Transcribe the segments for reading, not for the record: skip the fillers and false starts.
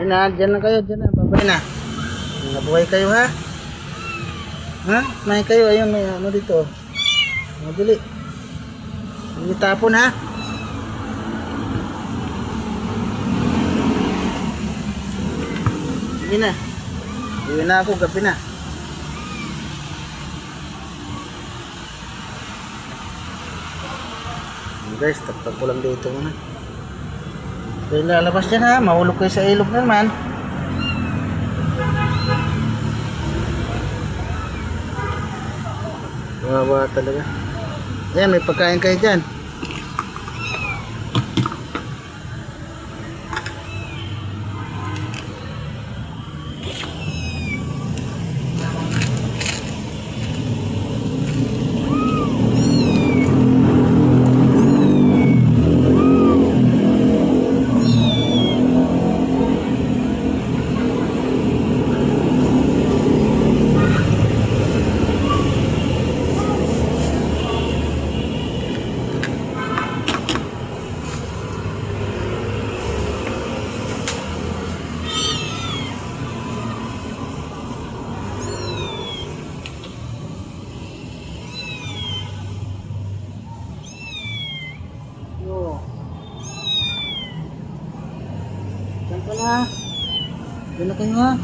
Ayun na, dyan na kayo, dyan na. Babay na. Nabuhay kayo ha. Ha? May kayo, ayun, may ano dito. Madali. Hindi tapon ha. Sige na. Iwi na ako, gabi na. Guys, taktak ko lang dito muna. Kaya lalabas dyan ha, mahulog kayo sa ilog naman. Wawa talaga. Ayan, may pagkain kayo dyan. Diyan ka na. Diyan na kayo ha.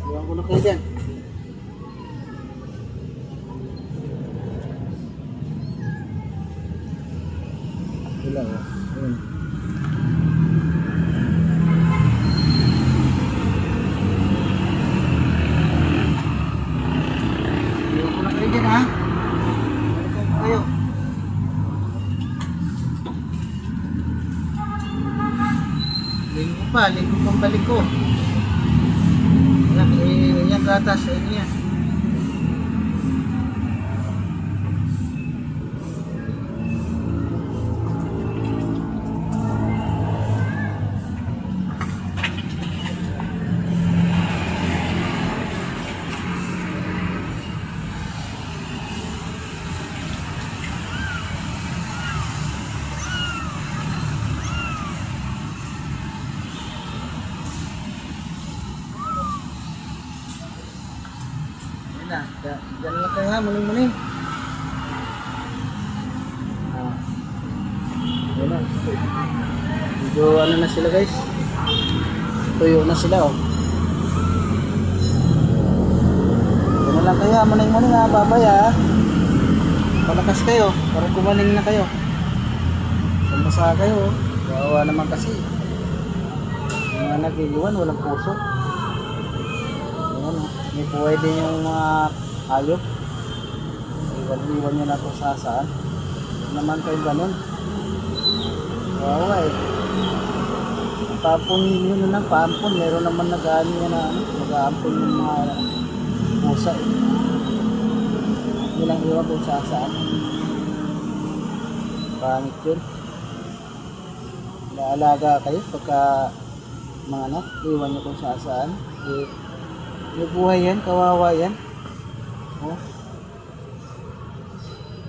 Iwan ko na kayo dyan. Wala o. Ayun. Iwan ko na kayo dyan ha. Balikan ko kayo. Linggo pa, linggo pang balik ko. Yan gatas sa inyo yan. Na, dyan lang kayo ha, muling-muling. Yan na. Medyo ano na sila guys. Tuyo na sila oh. Dyan na lang kayo ha, muling-muling ha, babay ha. Palakas kayo, para kumaling na kayo. Pambasa kayo, gawa naman kasi. Yung mga nag-iwan, walang puso. Ayan oh. May buhay din yung mga hayop. Iwan nyo na kung saan. Huwag naman kayo ganun. Wawa eh. Tapon yun na lang, paampon. Meron naman nag-ano yan na mag-aampon yung mga pusa eh. Hindi lang iwan kung saan. Pangit yun. Naalaga kayo pagka mga anak, iwan nyo kung saan. May buhay yan, kawawa yan. Oh.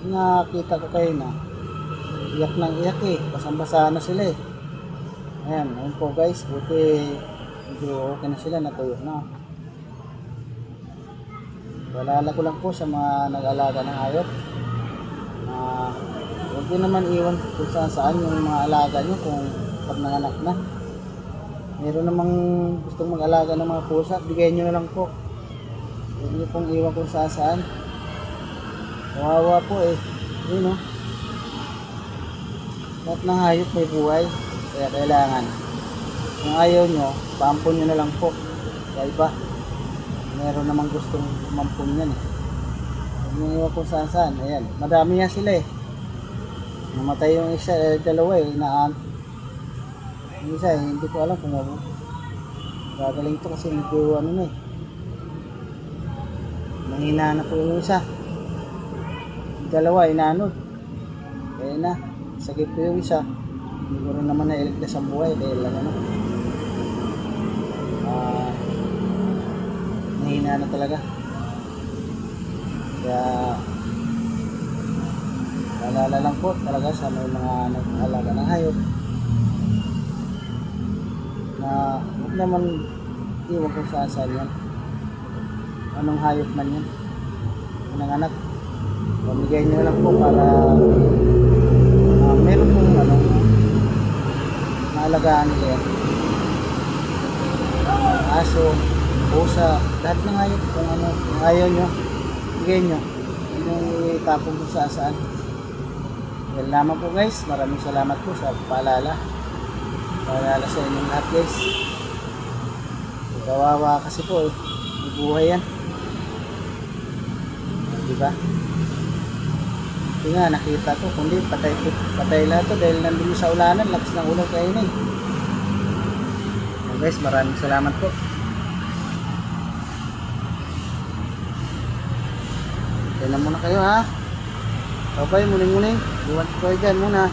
Nakita ko kayo na iyak ng iyak eh, basang-basa na sila eh. Ayan, ayun po guys, buti medyo okay na sila, natuyo na. Paalala ko lang po sa mga nag-alaga ng hayop. Huwag din naman iwan kung saan yung mga alaga nyo kung pag nanganak na. Meron namang gustong mag-alaga ng mga pusa, bigyan nyo na lang po. Huwag nyo pong iwan kung saan. Kawawa po eh. Yun o. Lahat ng hayop may buhay. Kaya kailangan. Kung ayaw nyo, paampon nyo na lang po. Kaya iba. Meron namang gustong umampon yan eh. Huwag nyo iwan kung saan. Ayan. Madami yan sila eh. Namatay yung isa, dalawa eh. Yung isa eh, hindi ko alam kung gagaling to kasi medyo ano na eh. Mahina na po yung isa. Yung dalawa, inanod. Kaya na, sakit po yung isa. Hindi ko rin naman nailigtas ang buhay dahil lang ano. Mahina na talaga. Kaya naalala lang po talaga sa may mga nag-alaga ng hayop na huwag naman iwan kung saan yan. Anong hayop man yan, anong anak, pamigay nyo lang po para meron pong maalagaan nila yan. Aso, pusa, lahat ng hayop kung ano, kung ayaw nyo, bigay nyo, hindi nyo itapon kung saan. Well naman po guys, maraming salamat po sa paalala sa inyong lahat guys. Kawawa kasi po may buhay yan, diba? Hindi nga nakita ko, kundi patay lahat to dahil nandun sa ulanan, lakas ng ulan kayo na guys. Maraming salamat po. Kaya na muna kayo ha. Bye bye, muling-muling. Iwan ko kayo dyan muna.